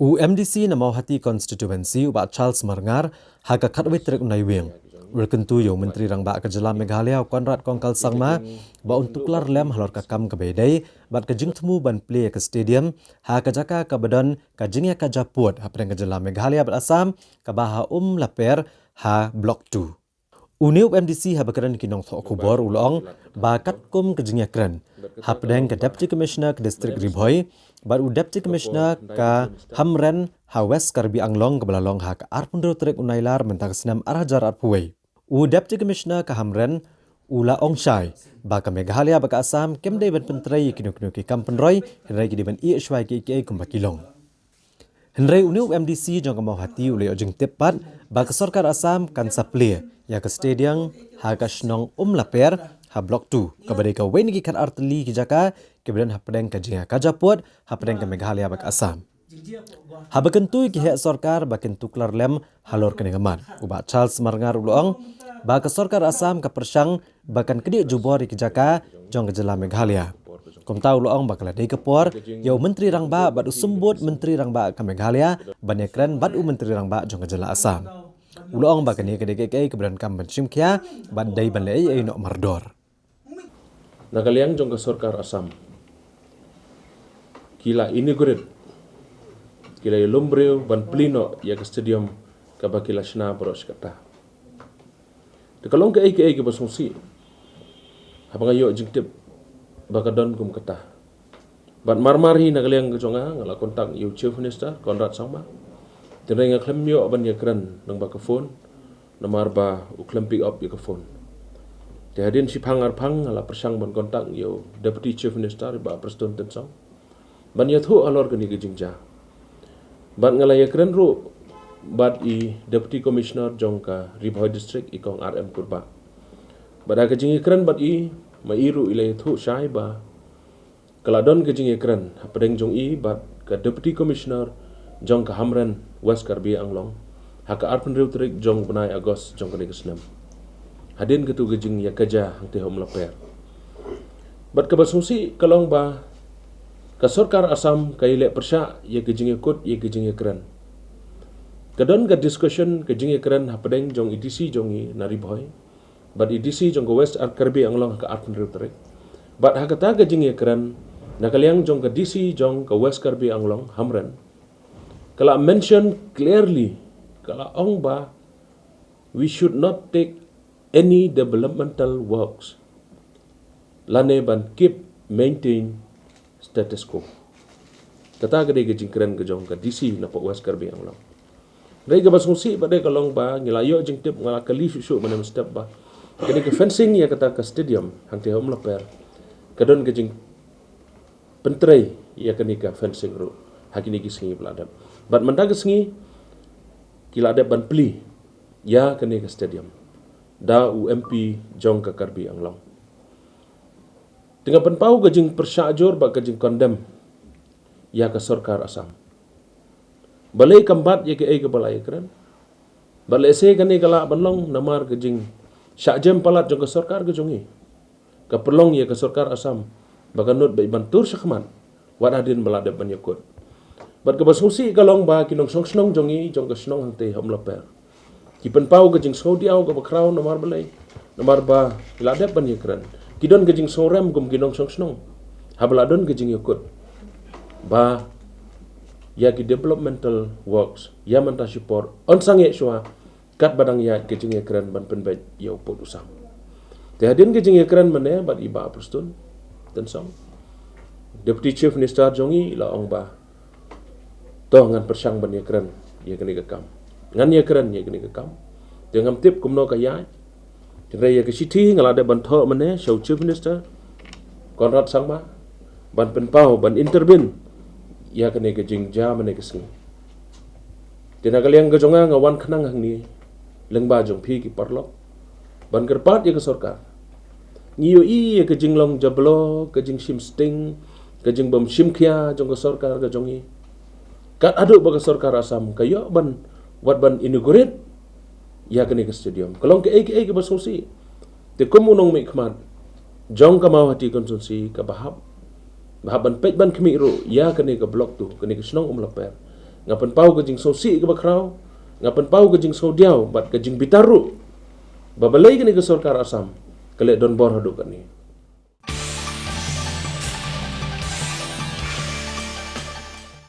UMDC na Mauhati constituency ubak Charles Marngar haga katwe trek unai wing. Berkentu yo Menteri Rangba Kejelam Meghalaya Konrad Kongkal Sangma ba untuk lar lem halor kakam ke bedai bat kejing temu ban play ke stadium ha kajaka ke badan kajingnya kajaput ha pedang Kejelam Meghalaya bat Assam ke baha laper ha blok 2. Uniu MDC ha bakaran kinong thok kubor ulong ba katkum kejingnya kren ha pedang ke Deputy Commissioner ke Distrik Ribhoi bat Deputy Commissioner ke Hamren ha West Karbi Anglong ke belalong ha ke arpundro trek unailar mentang senam arah jarat puai. Deputy Commissioner ke Hamren ula Ongshai ba ke Meghalaya ba ke Assam kemdai ban pentrai kinu-kinu ki kampenroi henrai ki diban IHY ki kumbakilong. Henrai Uniu MDC jong ke Mauhati ulai ojeng tepat ba ke Sarkar Assam kan saplia ya ke stadium ha ke Shnong laper ha blok 2 ke badai ke wen ki kan arteli ki jaka ke badan ha pedang ke jinga kajaput ha pedang ke Meghalaya ba ke Assam. Ha bekentui ki hek Sarkar ba kentuklar lem halor ke nengaman uba Charles Marngar ulong ba ke Sarkar Assam ke persang bahkan kedik jubor ki jaka jong ke Kejelam Meghalaya. Kom tahu ulong ba kala dei kepor yo Menteri Rangba bat usumbut Menteri Rangba ke Meghalaya banekran bat Menteri Rangba jong ke Kejelam Assam. Ulong ba kene kedek ke badan kam bensim kia bat dei ban lei ai nok mardor. Nagaliang jong ke Sarkar Assam. Kila ini gurit. Kila lombreu ban plino ya ke stadium ka bakila shna boros kata. Dekalong ke ke basungsi. Habang ayo jingtip bakadon kum kata. Ban marmarhi nagaliang ke jonga ngala kontak yu chief minister Konrad Sangma. Tenai ngaklem yo ban ya kran nang ba ke phone namar ba uklem pick up ya ke phone. Tehadin si pangar pang ngala persang ban kontak yo deputy chief minister ba Preston Tensong. Ban ya thu alor ke ni ke jingja. Bat ngalaya keren ru bat i deputy commissioner jongka Ribhoi district ikong RM Kurba. Bat aga jingi keren bat i mairu ilay thu syai ba keladon ke jingi keren hapadeng jong i bat ke deputy commissioner jongka Hamren West Karbi Anglong haka arpen riutrik jong benai Agos jong kene kesnam. Hadin ketu ke jing ya kaja hangte hom laper. Bat ke basungsi kalong ba ke Sarkar Assam ke ilek persya ya ke jingi kut ya ke jingi keren. Kadon ke discussion ke jingi keren hapadeng jong EDC jong i na Ribhoi. Bat EDC jong ke West Karbi Anglong ke arpen riutrik. Bat hakata ke jingi keren nakaliang jong ke DC jong ke West Karbi Anglong Hamren. Kalau mention clearly, kalau ong ba, we should not take any developmental works. Lane ban keep maintain status quo. Kata gede ke jingkren ke jong ke DC na Pok West Karbi Anglong. Rai ke basungsi pada kalong ba ngilayo jingtip ngala kali susu mana step ba. Kini ke fencing ya kata ke stadium hang te hom laper. Kadon ke jing pentrai ya kini ke fencing ru. Hakini ki sengi peladap. Bat mendaga sengi kila ada ban peli ya kene ke stadium da UMP jong ke Karbi Anglong tengah penpau gajing persyajur ba gajing kondem ya ke Sarkar Assam balai kambat ya ke balai keren balai se kene kala banlong namar gajing syajem palat jong ke Sarkar ke jongi ke perlong ya ke Sarkar Assam baganut ba bantur syakmat wadadin beladap banyakut. Bat ke basungsi kalong ba kinong song jongi jong ke snong hangte hom laper. Kipen pau ke jing saudiau ke bakraw nomar balai. Nomar ba iladep ban yekran. Kidon ke jing sorem gum kinong song. Habladon ke jing yakut. Ba ya ki developmental works ya manta support on sange shwa kat badang ya ke jing yekran ban penbet ya upot usam. Tehadin ke jing yekran mane bat iba Preston Tensong. Deputy Chief Minister jongi la ong ba toh ngan persang ban keren ya kene gekam ngan ya keren ya kene gekam dengan tip kumno kaya jere ya ke city ngalade ban tho mane show chief minister Konrad Sangma ban penpau ban intervene ya kene ke jingja mane ke sing tinagaliang gajonga ngawan khnang hangni lengba jong phi ki parlok ban kerpat ya ke Sarkar ngiyo i ya ke jinglong jablo ke jing sim sting ke jing bom simkhia jong ke Sarkar ga jongi kat aduk bagi Sarkar Assam kayo ban wat ban inaugurate ya kene ke stadium kalong ke basungsi te komunong mi khmat jong ka Mauhati konsumsi ka bahab ban pej ban kemi ro ya kene ke blok tu kene ke snong laper ngapan pau ke jing sosi ke bakrau, ngapan pau ke jing sodiau bat ke jing bitaru. Babalai ke ni ke Sarkar Asam, kelek don bor haduk kan ni.